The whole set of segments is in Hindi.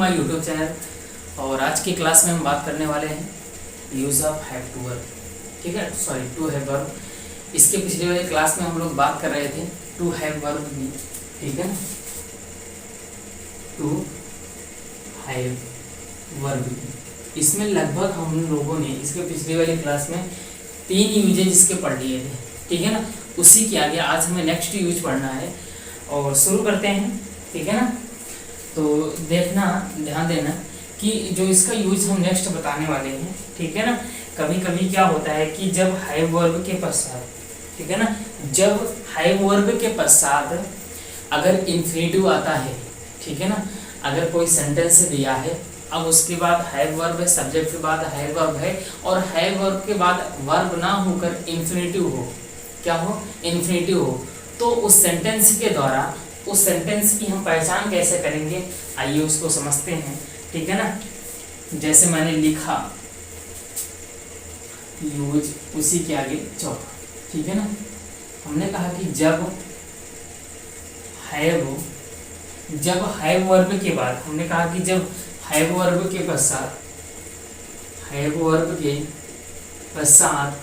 My YouTube channel. और आज की क्लास में हम बात करने वाले हैं use of have to verb. ठीक है, सॉरी टू हैव वर्ब। इसके पिछले वाले क्लास में हम लोग बात कर रहे थे टू हैव वर्ब की। ठीक है, टू हैव वर्ब की। इसमें लगभग हम लोगों ने इसके पिछले वाली क्लास में 3 यूजेज इसके पढ़ लिए थे। ठीक है ना, उसी के आगे आज हमें नेक्स्ट यूज पढ़ना है और शुरू करते हैं। ठीक है ना, तो देखना, ध्यान देना कि जो इसका यूज हम नेक्स्ट बताने वाले हैं। ठीक है ना, कभी कभी क्या होता है कि जब हैव वर्ब के पश्चात, ठीक है ना, जब हैव वर्ब के पश्चात अगर इन्फिनिटिव आता है, ठीक है ना, अगर कोई सेंटेंस दिया है, अब उसके बाद हैव वर्ब है, सब्जेक्ट के बाद हैव वर्ब है और हैव वर्ब के बाद वर्ब ना होकर इन्फिनिटिव हो, क्या हो, इन्फिनिटिव हो, तो उस सेंटेंस के द्वारा उस सेंटेंस की हम पहचान कैसे करेंगे, आइए उसको समझते हैं। ठीक है ना, जैसे मैंने लिखा यूज, उसी के आगे चौथा। ठीक है ना, हमने कहा कि जब हैव वर्ब के बाद, हमने कहा कि जब हैव वर्ब के पश्चात, हैव वर्ब के पश्चात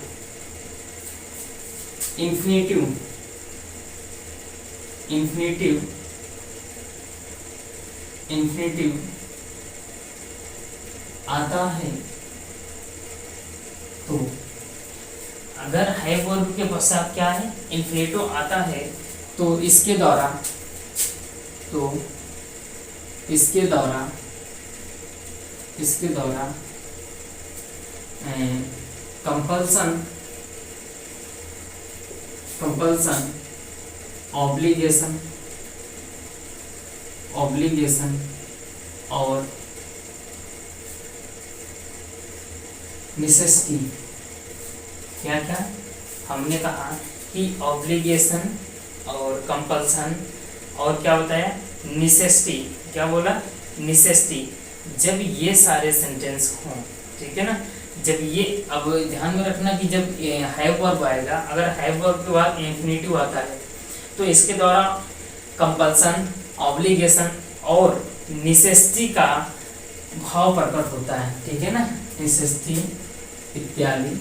इन्फिनिटिव आता है, तो अगर हैव वर्ब के पश्चात क्या है, इन्फिनिटिव आता है, तो इसके द्वारा कंपल्सन, ऑब्लिगेशन और नेसेसिटी, क्या क्या हमने कहा कि ऑब्लिगेशन और कंपल्सन और क्या बताया, नेसेसिटी, क्या बोला, नेसेसिटी। जब ये सारे सेंटेंस हों, ठीक है ना, जब ये, अब ध्यान में रखना कि जब हैव वर्ब आएगा, अगर हैव वर्ब के बाद इन्फिनिटिव आता है तो इसके द्वारा कंपल्सन, ऑब्लिगेशन और नेसेसिटी का भाव प्रकट होता है। ठीक है ना, नेसेसिटी इत्यादि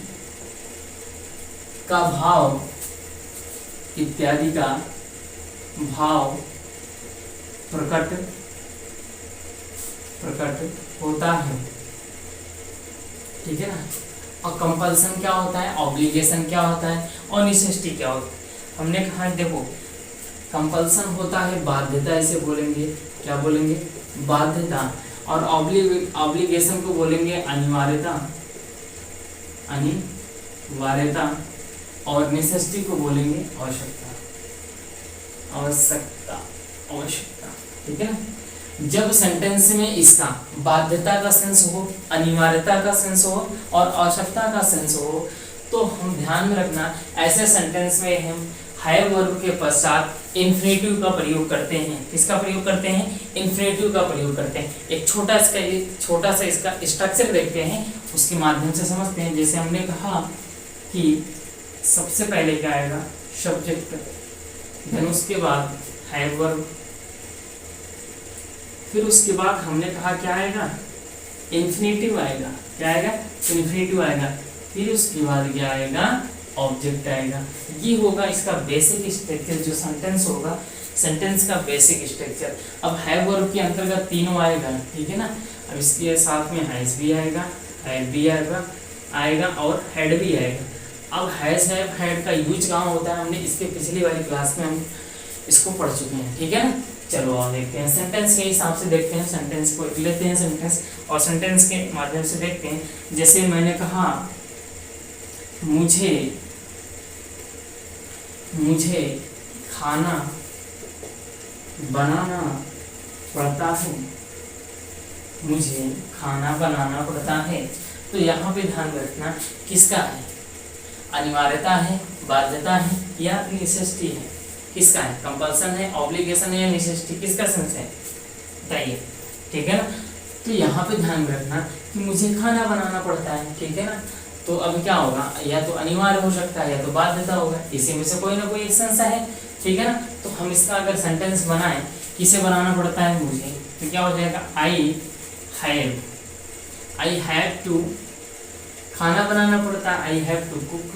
का भाव, इत्यादि का भाव प्रकट होता है। ठीक है ना, और कंपल्सन क्या होता है, ऑब्लिगेशन क्या होता है और नेसेसिटी क्या होता है। हमने कहा देखो, कंपल्सन होता है बाध्यता, इसे बोलेंगे, क्या बोलेंगे, बाध्यता, और ऑब्लिगेशन को बोलेंगे अनिवार्यता, और नेसेसिटी को बोलेंगे आवश्यकता। ठीक है ना, जब सेंटेंस में इसका बाध्यता का सेंस हो, अनिवार्यता का सेंस हो और आवश्यकता का सेंस हो, तो हम ध्यान में रखना ऐसे सेंटेंस में हम हैव वर्ब के पश्चात इन्फिनिटिव का प्रयोग करते हैं। किसका प्रयोग करते हैं, इन्फिनिटिव का प्रयोग करते हैं। एक छोटा सा इसका स्ट्रक्चर देखते हैं, उसके माध्यम से समझते हैं। जैसे हमने कहा कि सबसे पहले क्या आएगा, सब्जेक्ट, देन उसके बाद हैव वर्ब, फिर उसके बाद हमने कहा क्या आएगा, इन्फिनिटिव आएगा, क्या आएगा, इन्फिनिटिव आएगा, फिर उसके बाद क्या आएगा, ऑब्जेक्ट आएगा। ये होगा इसका बेसिक स्ट्रक्चर, जो सेंटेंस होगा, सेंटेंस का बेसिक स्ट्रक्चर। अब हैव वर्ब के अंतर्गत तीनों आएगा। ठीक है ना, अब इसके साथ में हैज भी आएगा, हैड भी आएगा और हैड भी आएगा। अब हैज, हैव, हैड का यूज कहाँ होता है, हमने इसके पिछली वाली क्लास में हम इसको पढ़ चुके हैं। ठीक है ना, चलो और देखते हैं, सेंटेंस के हिसाब से देखते हैं, सेंटेंस को लेते हैं सेंटेंस, और सेंटेंस के माध्यम से देखते हैं। जैसे मैंने कहा मुझे खाना बनाना पड़ता है, मुझे खाना बनाना पड़ता है, तो यहाँ पे ध्यान रखना किसका है, अनिवार्यता है, बाध्यता है या नेसेसिटी है, किसका है, कंपल्सन है, ऑब्लिगेशन है या नेसेसिटी, किसका सेंस है, बताइए। ठीक है ना, तो यहाँ पे ध्यान रखना कि मुझे खाना बनाना पड़ता है। ठीक है ना, तो अब क्या होगा, या तो अनिवार्य हो सकता है या तो बाध्यता होगा, इसी में से कोई ना कोई एक सेंस है। ठीक है ना, तो हम इसका अगर सेंटेंस बनाएं, किसे बनाना पड़ता है, मुझे, तो क्या हो जाएगा, I have, I have to खाना बनाना पड़ता है, I have to cook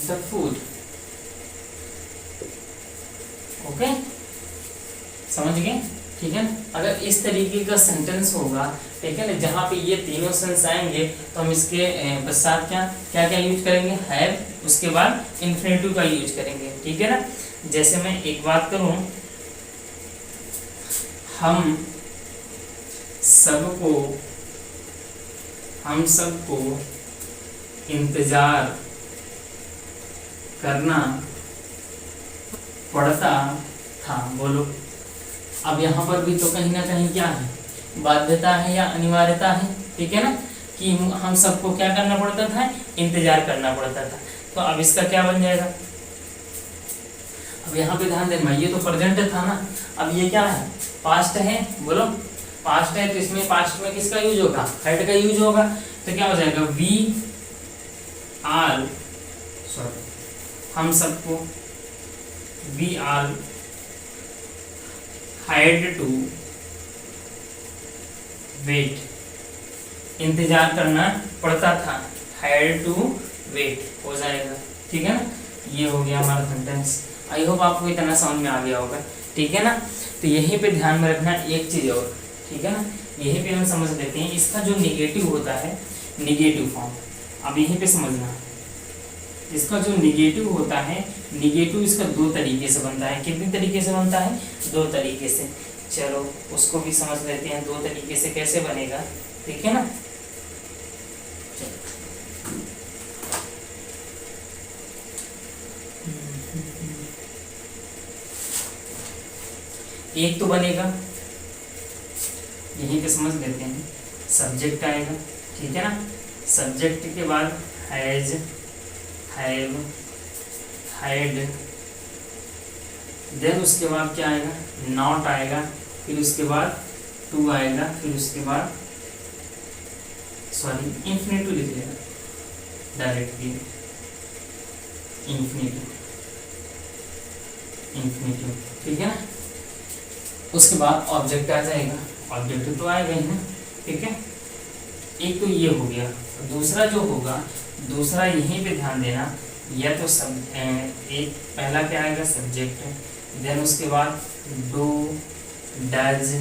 the food. Okay, समझ गए? ठीक है ना। अगर इस तरीके का सेंटेंस होगा, ठीक है ना, जहाँ पे ये तीनों सेंस आएंगे तो हम इसके पश्चात क्या क्या क्या यूज करेंगे, हैव, उसके बाद इन्फिनेटिव का यूज करेंगे। ठीक है ना। जैसे मैं एक बात करूं, हम सबको इंतजार करना पड़ता था। बोलो, अब यहाँ पर भी तो कहीं ना कहीं क्या है, बाध्यता है या अनिवार्यता है। ठीक है ना, कि हम सबको क्या करना पड़ता था, इंतजार करना पड़ता था। तो अब इसका क्या बन जाएगा, अब यहाँ पे ध्यान देना, ये तो प्रेजेंट था ना, अब ये क्या है, पास्ट है। बोलो, पास्ट है तो इसमें पास्ट में किसका यूज होगा, हैड का यूज होगा। तो क्या हो जाएगा, वी आर, सॉरी, हम सबको, we are had to wait, इंतजार करना पड़ता था, हैड टू वेट हो जाएगा। ठीक है ना, ये हो गया हमारा सेंटेंस। आई होप आपको इतना समझ में आ गया होगा। ठीक है ना। तो यहीं पे ध्यान में रखना एक चीज और, ठीक है ना, यहीं पे हम समझ लेते हैं इसका जो निगेटिव होता है, निगेटिव फॉर्म। अब यहीं पे समझना, इसका जो निगेटिव होता है, निगेटिव इसका दो तरीके से बनता है। कितने तरीके से बनता है, दो तरीके से। चलो उसको भी समझ लेते हैं, दो तरीके से कैसे बनेगा। ठीक है ना। एक तो बनेगा, यहीं पे समझ लेते हैं, सब्जेक्ट आएगा। ठीक है ना, सब्जेक्ट के बाद हैज, हैव, हैड, देन उसके बाद क्या आएगा, नॉट आएगा, फिर उसके बाद टू आएगा, फिर उसके बाद सॉरी इंफिनिटिव लिख लेगा डायरेक्टली, इंफिनिटिव, इंफिनिटिव। ठीक है ना। उसके बाद ऑब्जेक्ट आ जाएगा, ऑब्जेक्ट तो आएगा ही ना। ठीक है, एक तो ये हो गया। दूसरा जो होगा, दूसरा यहीं पे ध्यान देना, या तो सब एक पहला क्या आएगा, सब्जेक्ट, देन उसके बाद डू, डज,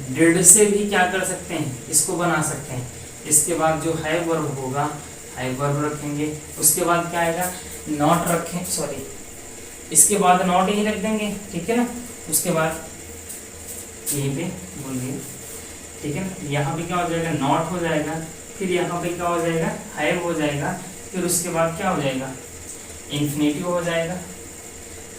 डिड से भी क्या कर सकते हैं, इसको बना सकते हैं। इसके बाद जो है वर्ब होगा, है वर्ब रखेंगे। उसके बाद क्या आएगा, नॉट रखें, सॉरी इसके बाद नॉट ही रख देंगे। ठीक है ना। उसके बाद यहीं पे बोलिए, ठीक है ना, यहाँ पे क्या हो जाएगा, नॉट हो जाएगा, फिर यहाँ पे क्या हो जाएगा, हैव हो जाएगा, फिर उसके बाद क्या हो जाएगा, इन्फिनिटिव हो जाएगा,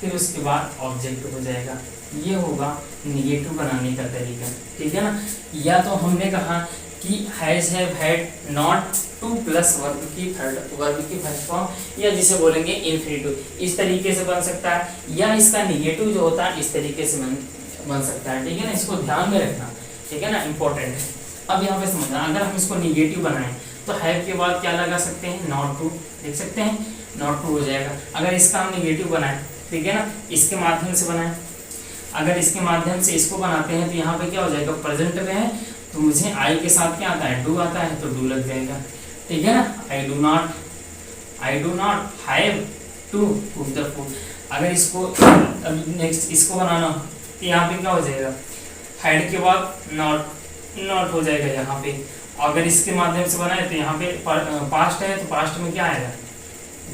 फिर उसके बाद ऑब्जेक्ट हो जाएगा। ये होगा निगेटिव बनाने का तरीका। ठीक है ना। या तो हमने कहा कि has, have, had, not, two plus verb की फर्स्ट फॉर्म, या जिसे बोलेंगे इन्फिनिटिव, इस तरीके से बन सकता है, या इसका निगेटिव जो होता है इस तरीके से बन सकता है। ठीक है ना, इसको ध्यान में रखना। ठीक है ना, इंपॉर्टेंट है। अब यहाँ पे समझना, अगर हम इसको निगेटिव बनाएं तो हैव के बाद क्या लगा सकते हैं, नॉट टू, देख सकते हैं, नॉट टू हो जाएगा। अगर इसका हम निगेटिव बनाएं, ठीक है ना, इसके माध्यम से बनाएं, अगर इसके माध्यम से इसको बनाते हैं तो यहाँ पे क्या हो जाएगा, प्रेजेंट में है तो मुझे आई के साथ क्या आता है, डू आता है, तो डू लग जाएगा। ठीक है ना, I do not have to cook the food. अगर इसको नेक्स्ट इसको बनाना तो यहाँ पे क्या हो जाएगा, हैड के बाद नॉट हो जाएगा यहाँ पे। अगर इसके माध्यम से बनाए तो यहाँ पे पास्ट है तो पास्ट में क्या आएगा,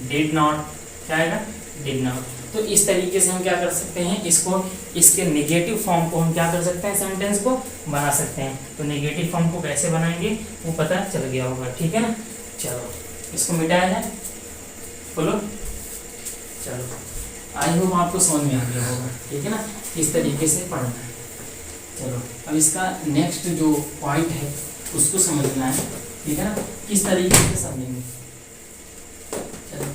डिड नॉट, क्या आएगा, डिड नॉट। तो इस तरीके से हम क्या कर सकते हैं, इसको, इसके नेगेटिव फॉर्म को हम क्या कर सकते हैं, सेंटेंस को बना सकते हैं। तो नेगेटिव फॉर्म को कैसे बनाएंगे वो पता चल गया होगा। ठीक है ना। चलो इसको मिटाया जाए, बोलो। चलो आई होप आपको समझ में आ गया होगा। ठीक है ना, इस तरीके से पढ़ना है। चलो अब इसका नेक्स्ट जो पॉइंट है उसको समझना है। ठीक है ना, किस तरीके से समझेंगे। चलो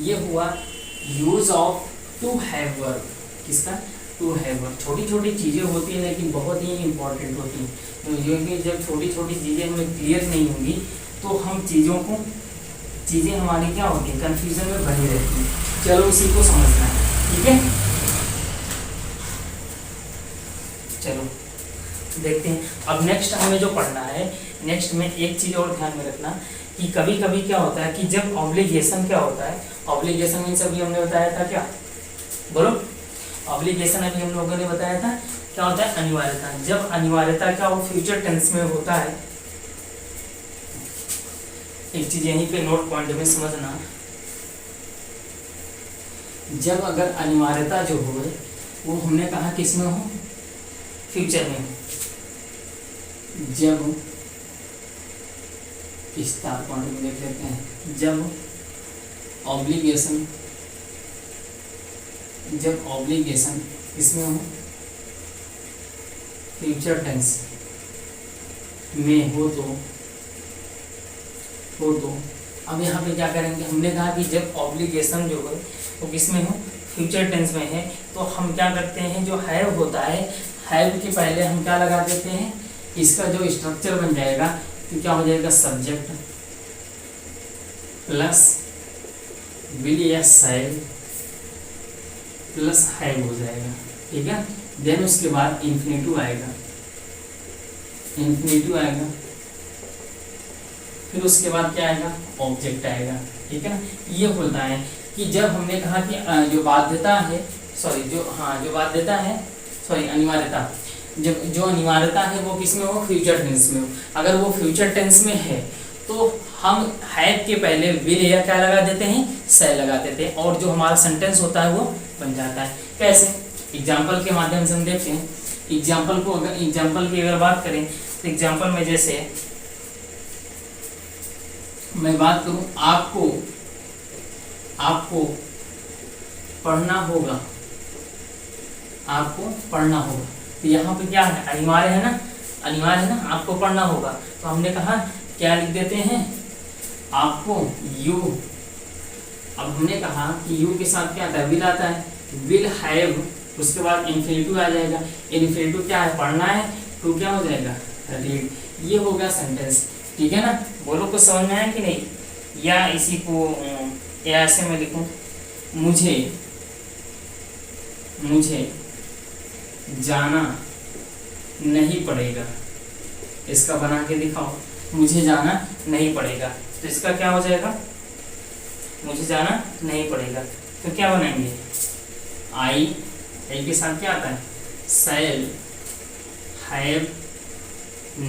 ये हुआ use of to have verb. किसका, टू हैव वर्ब। छोटी छोटी चीज़ें होती हैं लेकिन बहुत ही इंपॉर्टेंट होती हैं। तो क्योंकि जब छोटी छोटी चीज़ें हमें क्लियर नहीं होंगी तो हम चीज़ें हमारी क्या होती हैं, कन्फ्यूजन में बनी रहती हैं। चलो उसी को समझना है। ठीक है, चलो देखते हैं। अब नेक्स्ट हमें जो पढ़ना है, नेक्स्ट में एक चीज़ और ध्यान में रखना कि कभी कभी क्या होता है कि जब ऑब्लिगेशन क्या होता है, ऑब्लिगेशन मीन्स अभी हमने बताया था क्या, बोलो ऑब्लिगेशन अभी हम लोगों ने बताया था क्या होता है, अनिवार्यता। जब अनिवार्यता क्या हो, फ्यूचर टेंस में होता है। एक चीज यहीं पे नोट पॉइंट में समझना, जब अगर अनिवार्यता जो हो वो हमने कहा किस में हो, फ्यूचर में हो। जब स्टार पॉइंट में देख लेते हैं, जब ऑब्लिगेशन इसमें हो, फ्यूचर टेंस में हो तो अब यहाँ पे क्या करेंगे, हमने कहा कि जब ऑब्लिगेशन जो है वो किस में हो, फ्यूचर टेंस में है, तो हम क्या करते हैं, जो हैव होता है, हैव के पहले हम क्या लगा देते हैं, इसका जो स्ट्रक्चर बन जाएगा तो क्या हो जाएगा, सब्जेक्ट प्लस विल या शैल प्लस हैव हो जाएगा, ठीक है। देन उसके बाद इंफिनिटिव आएगा, फिर उसके बाद क्या आएगा, ऑब्जेक्ट आएगा, ठीक है ना। ये होता है कि जब हमने कहा कि जो बाध्यता है, अनिवार्यता, जो अनिवार्यता है वो किस में हो, फ्यूचर टेंस में हो। अगर वो फ्यूचर टेंस में है तो हम हैव के पहले विल या क्या लगा देते हैं, शैल लगा देते हैं, और जो हमारा सेंटेंस होता है वो बन जाता है। कैसे, एग्जाम्पल के माध्यम से हम देखते हैं। एग्जाम्पल की अगर बात करें तो एग्जाम्पल में जैसे मैं बात करूं, आपको पढ़ना होगा, तो यहाँ पे क्या है, अनिवार्य है ना, आपको पढ़ना होगा। तो हमने कहा क्या लिख देते हैं, आपको यू। अब हमने कहा कि यू के साथ क्या आता है, विल आता है, विल हैव, उसके बाद इन्फिनिटिव आ जाएगा। इन्फिनिटिव क्या है, पढ़ना है, तो क्या हो जाएगा, रीड। ये हो गया सेंटेंस, ठीक है ना। बोलो कुछ समझ में आया कि नहीं, या इसी को या ऐसे मैं लिखूं, मुझे जाना नहीं पड़ेगा, इसका बना के दिखाओ, मुझे जाना नहीं पड़ेगा, तो इसका क्या हो जाएगा, मुझे जाना नहीं पड़ेगा। तो क्या बनाएंगे, आई के साथ क्या आता है, shall have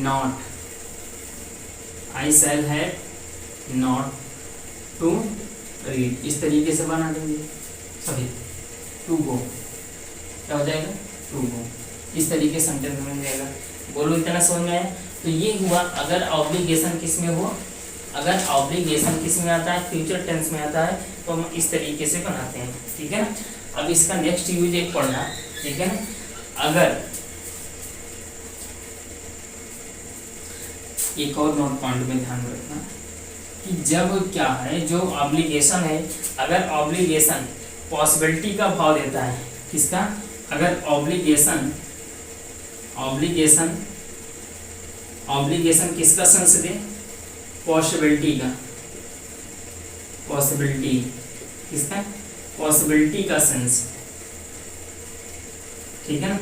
not, I shall have not to read, इस तरीके से बना देंगे। सॉरी, टू गो, क्या हो जाएगा, टू गो, इस तरीके से सेंटेंस बन जाएगा। बोलो इतना समझ में आया। तो ये हुआ अगर ऑब्लिगेशन किस में हो, अगर ऑब्लिगेशन किस में आता है, फ्यूचर टेंस में आता है, तो हम इस तरीके से बनाते हैं, ठीक है ना। अब इसका नेक्स्ट यूज एक पढ़ना, ठीक है ना। अगर एक और नोट पॉइंट में ध्यान रखना कि जब क्या है, जो ऑब्लिगेशन है, अगर ऑब्लिगेशन पॉसिबिलिटी का भाव देता है, किसका, अगर ऑब्लिगेशन किसका सेंस दे, पॉसिबिलिटी का, किसका, पॉसिबिलिटी का सेंस, ठीक है ना।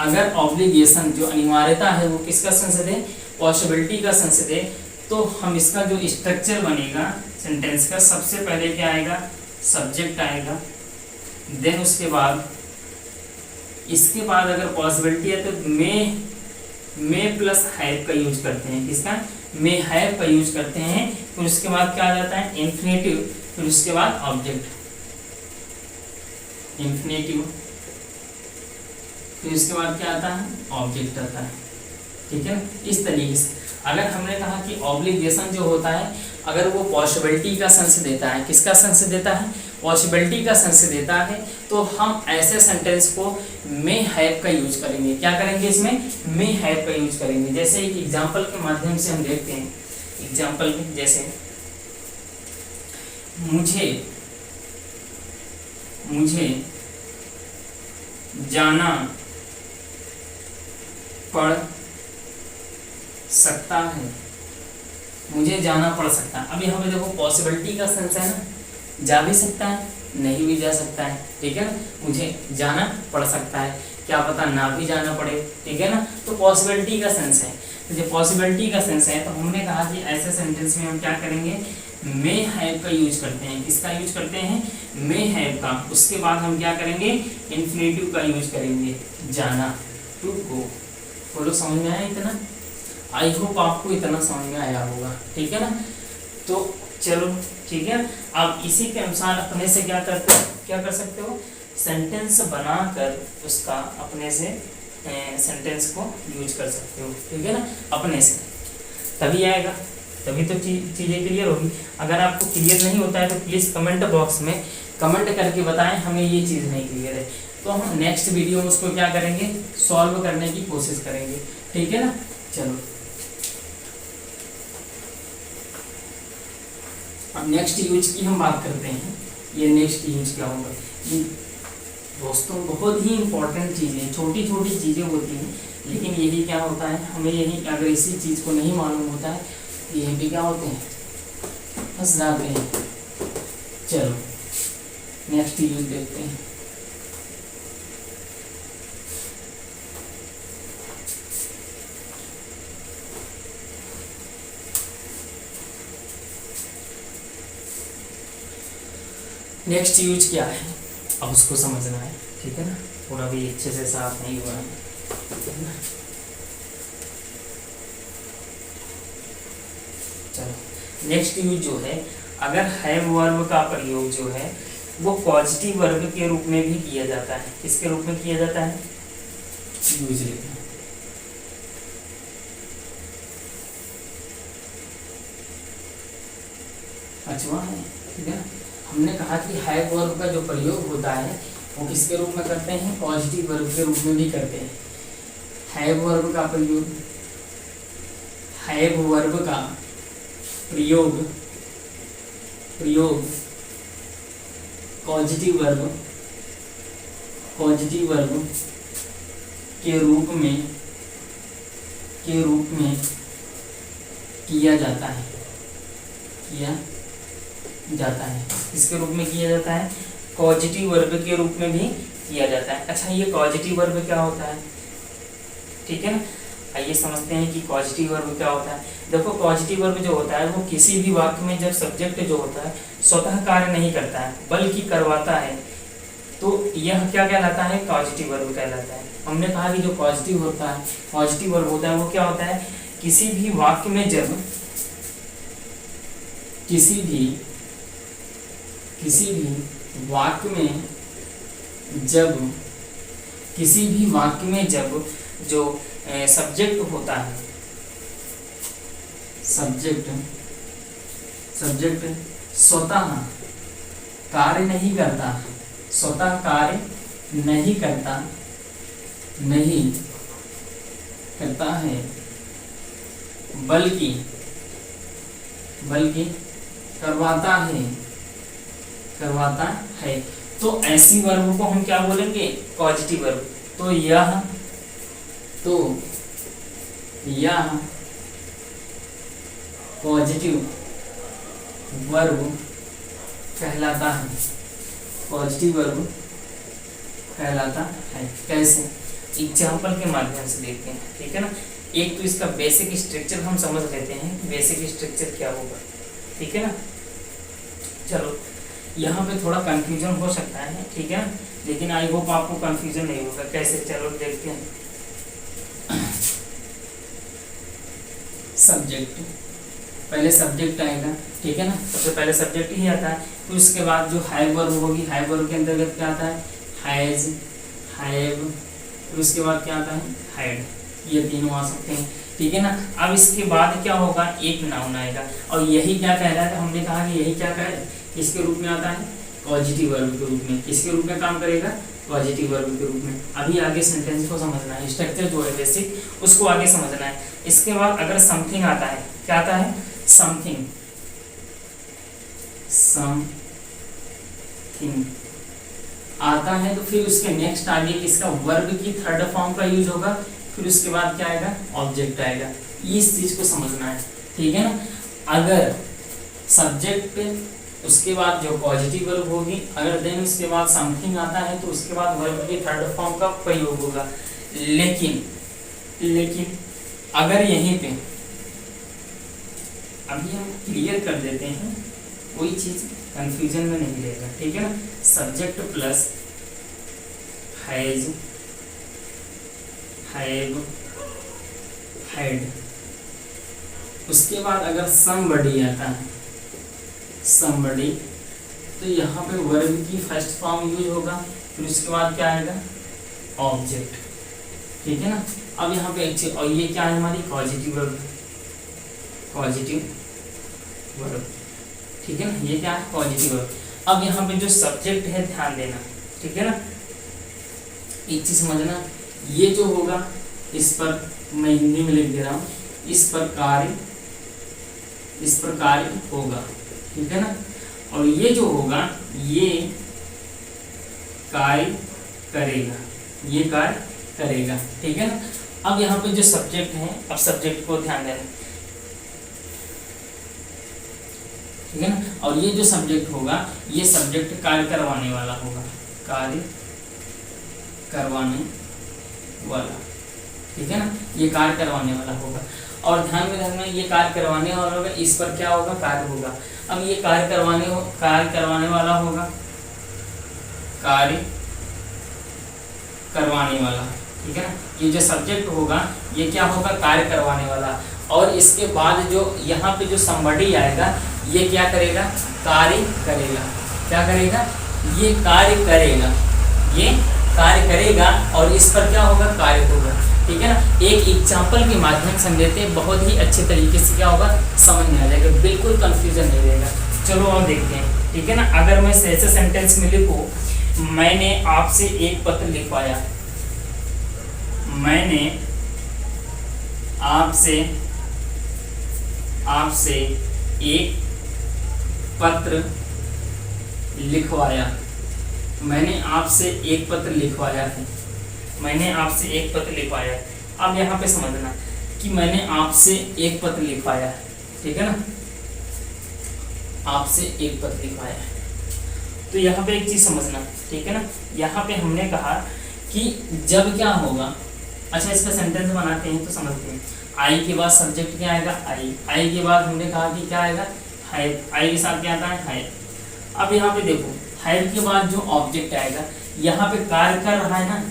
अगर ऑब्लिगेशन जो अनिवार्यता है वो किसका सेंस दे, पॉसिबिलिटी का सेंस दे, तो हम इसका जो स्ट्रक्चर बनेगा सेंटेंस का, सबसे पहले क्या आएगा, सब्जेक्ट आएगा। देन उसके बाद, इसके बाद अगर पॉसिबिलिटी है तो मे प्लस हैव का यूज करते हैं, किसका, मे हैव का यूज करते हैं। फिर उसके बाद क्या आ जाता है, इन्फिनेटिव, फिर उसके बाद ऑब्जेक्ट, इन्फिनेटिव, फिर उसके बाद क्या आता है, ऑब्जेक्ट आता है, ठीक है। इस तरीके से अगर हमने कहा कि ऑब्लिगेशन जो होता है, अगर वो पॉसिबिलिटी का सेंस देता है, किसका सेंस देता है, पॉसिबिलिटी का सेंस देता है, तो हम ऐसे सेंटेंस को मे हैव का यूज करेंगे। क्या करेंगे, इसमें मे हैव का यूज करेंगे। जैसे एक एग्जांपल के माध्यम से हम देखते हैं। एग्जांपल में जैसे मुझे जाना पड़ सकता है, मुझे जाना पड़ सकता है। अब यहाँ पे देखो पॉसिबिलिटी का सेंस है ना, जा भी सकता है, नहीं भी जा सकता है, ठीक है ना। मुझे जाना पड़ सकता है, क्या पता ना भी जाना पड़े, ठीक है ना। तो पॉसिबिलिटी का सेंस है, तो जब पॉसिबिलिटी का सेंस है तो हमने कहा कि ऐसे सेंटेंस में हम क्या करेंगे, मे हैव का यूज करते हैं। किसका यूज करते हैं, मे हैव का। उसके बाद हम क्या करेंगे, इन्फिनेटिव का यूज करेंगे, जाना, टू गो। बोलो समझ में आया इतना? आई होप आपको इतना समझ में आया होगा, ठीक है ना। तो चलो ठीक है, आप इसी के अनुसार अपने से क्या कर सकते हो, सेंटेंस बनाकर उसका अपने से सेंटेंस को यूज कर सकते हो, ठीक है ना, अपने से। तभी आएगा, तभी तो चीज़ें क्लियर होगी। अगर आपको क्लियर नहीं होता है तो प्लीज़ कमेंट बॉक्स में कमेंट करके बताएं हमें ये चीज़ नहीं क्लियर है, तो हम नेक्स्ट वीडियो में उसको क्या करेंगे, सॉल्व करने की कोशिश करेंगे, ठीक है ना। चलो अब नेक्स्ट यूज की हम बात करते हैं। ये नेक्स्ट यूज क्या होगा, दोस्तों बहुत ही इंपॉर्टेंट चीज़ें, छोटी छोटी चीज़ें होती हैं, लेकिन यही क्या होता है, हमें यही अगर इसी चीज़ को नहीं मालूम होता है तो ये भी क्या होते हैं, फंस जाते हैं। चलो नेक्स्ट यूज देखते हैं। नेक्स्ट यूज क्या है, अब उसको समझना है, ठीक है ना। पूरा भी अच्छे से साफ नहीं हुआ है, चलो नेक्स्ट यूज जो है, अगर हैव वर्ब का प्रयोग जो है वो पॉजिटिव वर्ब के रूप में भी किया जाता है। किसके रूप में किया जाता है, यूज लिखना। अच्छा है, ठीक है। हमने कहा कि हैव वर्ब का जो प्रयोग होता है वो किसके रूप में करते हैं, पॉजिटिव वर्ब के रूप में भी करते हैं। हैव वर्ब का प्रयोग, हैव वर्ब का प्रयोग पॉजिटिव वर्ब के रूप में किया जाता है, किसके रूप में किया जाता है, पॉजिटिव वर्ब के रूप में भी किया जाता है। अच्छा ये पॉजिटिव वर्ब क्या होता है, ठीक है ना। आइए समझते हैं कि पॉजिटिव वर्ब क्या होता है। देखो पॉजिटिव वर्ब जो होता है वो किसी भी वाक्य में जब सब्जेक्ट जो होता है स्वतः कार्य नहीं करता है बल्कि करवाता है, तो यह क्या कहलाता है, पॉजिटिव वर्ब कहलाता है। हमने कहा कि जो पॉजिटिव होता है, पॉजिटिव वर्ब होता है वो क्या होता है, किसी भी वाक्य में जब किसी भी वाक्य में जब जो सब्जेक्ट होता है, सब्जेक्ट स्वतः कार्य नहीं करता, स्वतः कार्य नहीं करता है बल्कि करवाता है, तो ऐसी वर्ब को हम क्या बोलेंगे, पॉजिटिव वर्ब। तो यह पॉजिटिव वर्ब कहलाता है, पॉजिटिव वर्ब कहलाता है। कैसे, एग्जाम्पल के माध्यम से देखते हैं, ठीक है ना। एक तो इसका बेसिक स्ट्रक्चर हम समझ लेते हैं, बेसिक स्ट्रक्चर क्या होगा, ठीक है ना। चलो यहाँ पे थोड़ा कंफ्यूजन हो सकता है, ठीक है, लेकिन आई होप आपको कंफ्यूजन नहीं होगा। कैसे, चलो देखते हैं। सब्जेक्ट, पहले सब्जेक्ट आएगा, ठीक है ना, सबसे पहले सब्जेक्ट ही आता है। फिर उसके बाद जो हैव वर्ब होगी, हैव वर्ब के अंतर्गत क्या आता है, हैज, हैव, फिर उसके बाद क्या आता है, हैड। ये तीनों आ सकते हैं, ठीक है ना। अब इसके बाद क्या होगा, एक नाउन आएगा, और यही क्या कह रहा है, हमने कहा कि यही क्या कह रहा है, किसके रूप में आता है, पॉजिटिव वर्ब के रूप में। किसके रूप में काम करेगा, पॉजिटिव वर्ब के रूप में। अभी आगे सेंटेंस को समझना है, स्ट्रक्चर जो है बेसिक उसको आगे समझना है। इसके बाद अगर समथिंग आता है, क्या आता है, समथिंग आता है, तो फिर उसके नेक्स्ट आगे किसका, वर्ब की थर्ड फॉर्म का यूज होगा। फिर उसके बाद क्या आएगा, ऑब्जेक्ट इस चीज को समझना है, ठीक है ना। अगर सब्जेक्ट उसके बाद जो पॉजिटिव वर्ब होगी, अगर देन उसके बाद समथिंग आता है तो उसके बाद वर्ब के थर्ड फॉर्म का प्रयोग होगा। लेकिन अगर यहीं पे अभी हम क्लियर कर देते हैं, कोई चीज कंफ्यूजन में नहीं रहेगा, ठीक है ना। Subject plus has, have, had, उसके बाद अगर समबडी आता है, समबडी, तो यहाँ पे वर्ब की फर्स्ट फॉर्म यूज होगा, फिर उसके बाद क्या आएगा, ऑब्जेक्ट, ठीक है ना। अब यहाँ पे एक चीज, और ये क्या है हमारी पॉजिटिव वर्ब, पॉजिटिव वर्ब, ठीक है ना, ये क्या है पॉजिटिव वर्ब। अब यहाँ पे जो सब्जेक्ट है ध्यान देना, ठीक है ना, एक चीज समझना, ये जो होगा इस पर मैं हिंदी में लिख दे रहा हूँ, इस पर कार्य होगा, ठीक है ना, और ये जो होगा ये कार्य करेगा, ये कार्य करेगा, ठीक है ना। अब यहाँ पे जो सब्जेक्ट है, अब सब्जेक्ट को ध्यान देना, ठीक है ना, और ये जो सब्जेक्ट होगा ये सब्जेक्ट कार्य करवाने वाला होगा, कार्य करवाने वाला, ठीक है ना, ये कार्य करवाने वाला होगा। और ध्यान में रखना, ये कार्य करवाने वाला होगा, इस पर क्या होगा, कार्य होगा। अब ये कार्य करवाने वाला होगा, कार्य करवाने वाला, ठीक है ना, ये जो सब्जेक्ट होगा ये क्या होगा, कार्य करवाने वाला। और इसके बाद जो यहाँ पे जो somebody आएगा ये क्या करेगा, कार्य करेगा, क्या करेगा, ये कार्य करेगा, ये कार्य करेगा, और इस पर क्या होगा, कार्य होगा, ठीक है ना। एक एग्जाम्पल के माध्यम से समझते हैं, बहुत ही अच्छे तरीके से क्या होगा, समझ में आ जाएगा, बिल्कुल कंफ्यूजन नहीं रहेगा। चलो अब देखते हैं, ठीक है ना। अगर मैं ऐसे सेंटेंस में लिखूं, मैंने आपसे एक पत्र लिखवाया, मैंने आपसे एक पत्र लिखवाया, मैंने आपसे एक पत्र लिखवाया है, मैंने आपसे एक पत्र लिखवाया है। अब यहाँ पे समझना कि मैंने आपसे एक पत्र लिखवाया है, ठीक है ना, आपसे एक पत्र लिखवाया है। तो यहाँ पे एक चीज समझना, ठीक है ना, यहाँ पे हमने कहा कि जब क्या होगा, अच्छा इसका सेंटेंस बनाते हैं तो समझते हैं। आई के बाद सब्जेक्ट क्या आएगा, आई के बाद हमने कहा कि क्या आएगा, हैव, आई के साथ क्या आता है, हैव। अब यहाँ पे देखो, हैव के बाद जो ऑब्जेक्ट आएगा, यहाँ पे कार्य कर रहा है ना,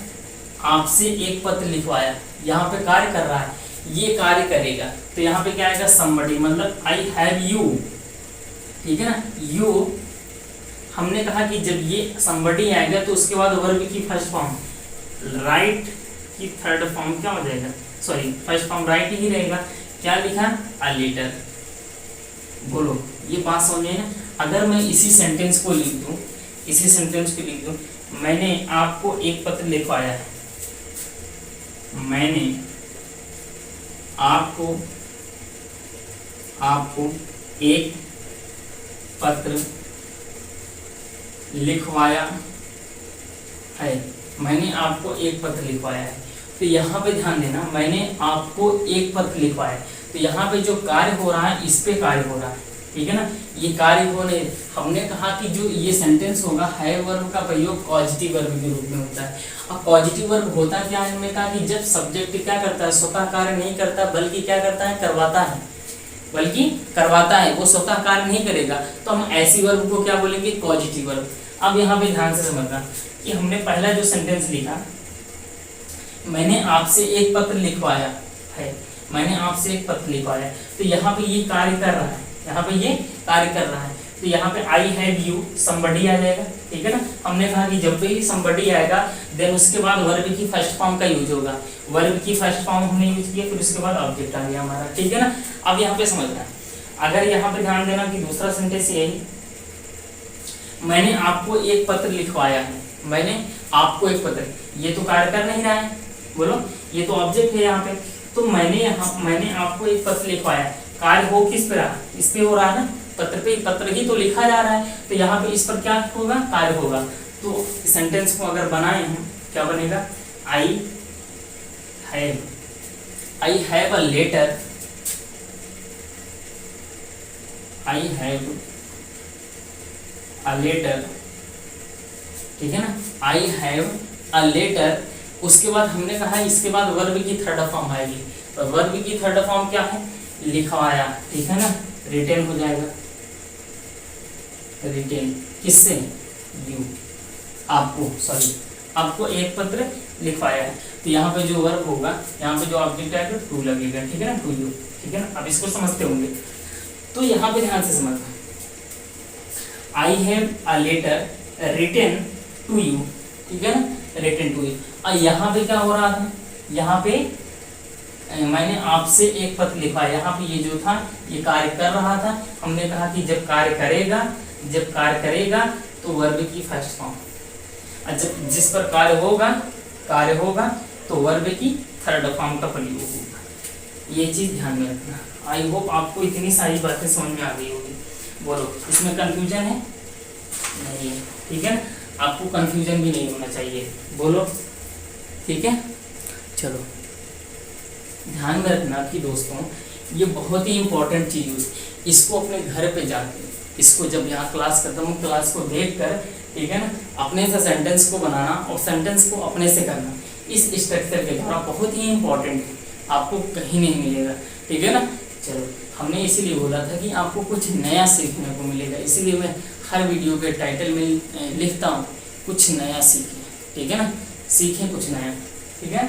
आपसे एक पत्र लिखवाया, यहाँ पे कार्य कर रहा है, ये कार्य करेगा, तो यहाँ पे क्या आएगा, somebody, मतलब आई हैव यू, ठीक है ना, यू। हमने कहा कि जब ये somebody आएगा तो उसके बाद वर्ब की फर्स्ट फॉर्म राइट की थर्ड फॉर्म क्या हो जाएगा, सॉरी फर्स्ट फॉर्म राइट ही रहेगा, क्या लिखा, अ लेटर। बोलो ये बात समझे ना। अगर मैं इसी सेंटेंस को लिख दूं, इसी सेंटेंस को लिख दूं, मैंने आपको एक पत्र लिखवाया है, मैंने आपको एक पत्र लिखवाया है, मैंने आपको एक पत्र लिखवाया है। तो यहाँ पे ध्यान देना, मैंने आपको एक पत्र लिखवाया है, तो यहाँ पे जो कार्य हो रहा है इस पे कार्य हो रहा है, ठीक है ना, ये कार्य होने, हमने कहा कि जो ये सेंटेंस होगा हैव वर्ब का प्रयोग पॉजिटिव वर्ब के रूप में होता है। अब पॉजिटिव वर्ब होता क्या है, हमने कहा कि जब सब्जेक्ट क्या करता है, स्वतः कार्य नहीं करता बल्कि क्या करता है, करवाता है, बल्कि करवाता है, वो स्वतः कार्य नहीं करेगा, तो हम ऐसी वर्ब को क्या बोलेंगे, पॉजिटिव वर्ब। अब यहाँ पे ध्यान से समझना कि हमने पहला जो सेंटेंस लिखा, मैंने आपसे एक पत्र लिखवाया है, मैंने आपसे एक पत्र लिखवाया, तो यहाँ पे ये कार्य कर रहा है, यहाँ पे ये कार्य कर रहा है, तो यहाँ पे आई हैव यू somebody आ जाएगा, ठीक है ना। हमने कहा कि जब भी somebody आएगा देन उसके बाद वर्ब की फर्स्ट फॉर्म का यूज होगा, वर्ब की फर्स्ट फॉर्म हमने यूज किया, फिर उसके बाद ऑब्जेक्ट आ गया हमारा, ठीक है ना। अब यहाँ पे समझना, अगर यहाँ पे ध्यान देना कि दूसरा सेंटेंस यही, मैंने आपको एक पत्र लिखवाया है, मैंने आपको एक पत्र, ये तो कार्य कर नहीं रहा है, बोलो ये तो ऑब्जेक्ट है यहाँ पे, तो मैंने आपको एक पत्र लिखवाया, कार्य हो किस पे रहा, इस पे हो रहा है ना, पत्र पे, पत्र ही तो लिखा जा रहा है, तो यहाँ पे इस पर क्या होगा, कार्य होगा। तो सेंटेंस को अगर बनाए हम, क्या बनेगा, I have a letter, I have a letter, ठीक है ना, आई हैव अ लेटर। उसके बाद हमने कहा इसके बाद वर्ब की थर्ड फॉर्म आएगी, तो वर्ब की थर्ड फॉर्म क्या है, लिखवाया, ठीक है ना, रिटेन हो जाएगा, रिटेन किससे, यू, आपको, सॉरी आपको एक पत्र लिखवाया है। तो यहाँ पे जो वर्ब होगा, यहाँ पे जो ऑब्जेक्ट आएगा टू लगेगा, ठीक है ना, टू यू, ठीक है ना, अब इसको समझते होंगे। तो यहाँ पे ध्यान से समझना, I have a letter written to you, ठीक है ना, रिटेन टू यू। और यहाँ पे क्या हो रहा था, यहाँ पे मैंने आपसे एक पत्र लिखा, यहाँ पे ये जो था ये कार्य कर रहा था। हमने कहा कि जब कार्य करेगा तो वर्ब की फर्स्ट फॉर्म, जब जिस पर कार्य होगा तो वर्ब की थर्ड फॉर्म का प्रयोग होगा। ये चीज ध्यान में रखना। आई होप आपको इतनी सारी बातें समझ में आ गई होगी। बोलो, इसमें कंफ्यूजन है? नहीं है, ठीक है ना, आपको कंफ्यूजन भी नहीं होना चाहिए। बोलो, ठीक है। चलो ध्यान में रखना कि दोस्तों ये बहुत ही इंपॉर्टेंट चीज है, इसको अपने घर पे जाके, इसको जब यहाँ क्लास खत्म हो, क्लास को देख कर, ठीक है ना, अपने से सेंटेंस को बनाना और सेंटेंस को अपने से करना, इस स्ट्रक्चर के द्वारा बहुत ही इंपॉर्टेंट है, आपको कहीं नहीं मिलेगा, ठीक है ना। चलो, हमने इसीलिए बोला था कि आपको कुछ नया सीखने को मिलेगा, इसीलिए मैं हर वीडियो के टाइटल में लिखता हूँ कुछ नया सीखें, ठीक है ना, सीखें कुछ नया, ठीक है।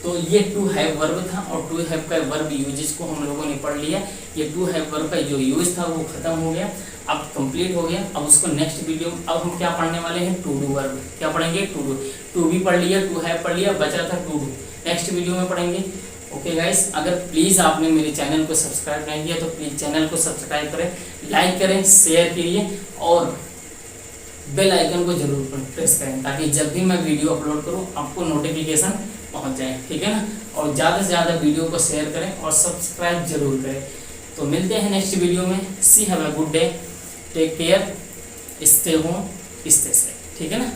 तो ये टू हैव वर्ब था और टू हैव का वर्ब यूजेस को हम लोगों ने पढ़ लिया। ये टू हैव वर्ब का जो यूज था वो खत्म हो गया, अब कंप्लीट हो गया। अब उसको नेक्स्ट वीडियो में अब हम क्या पढ़ने वाले हैं, टू डू वर्ब। क्या पढ़ेंगे, टू डू। टू भी पढ़ लिया, टू हैव पढ़ लिया, बचा था टू डू, नेक्स्ट वीडियो में पढ़ेंगे। ओके गाइस, अगर प्लीज़ आपने मेरे चैनल को सब्सक्राइब नहीं किया तो प्लीज़ चैनल को सब्सक्राइब करें, लाइक करें, शेयर करिए और बेल आइकन को जरूर प्रेस करें, ताकि जब भी मैं वीडियो अपलोड करूं आपको नोटिफिकेशन पहुंच जाए, ठीक है ना। और ज़्यादा से ज़्यादा वीडियो को शेयर करें और सब्सक्राइब जरूर करें। तो मिलते हैं नेक्स्ट वीडियो में। See have a good day, take care, stay home, stay safe, ठीक है ना।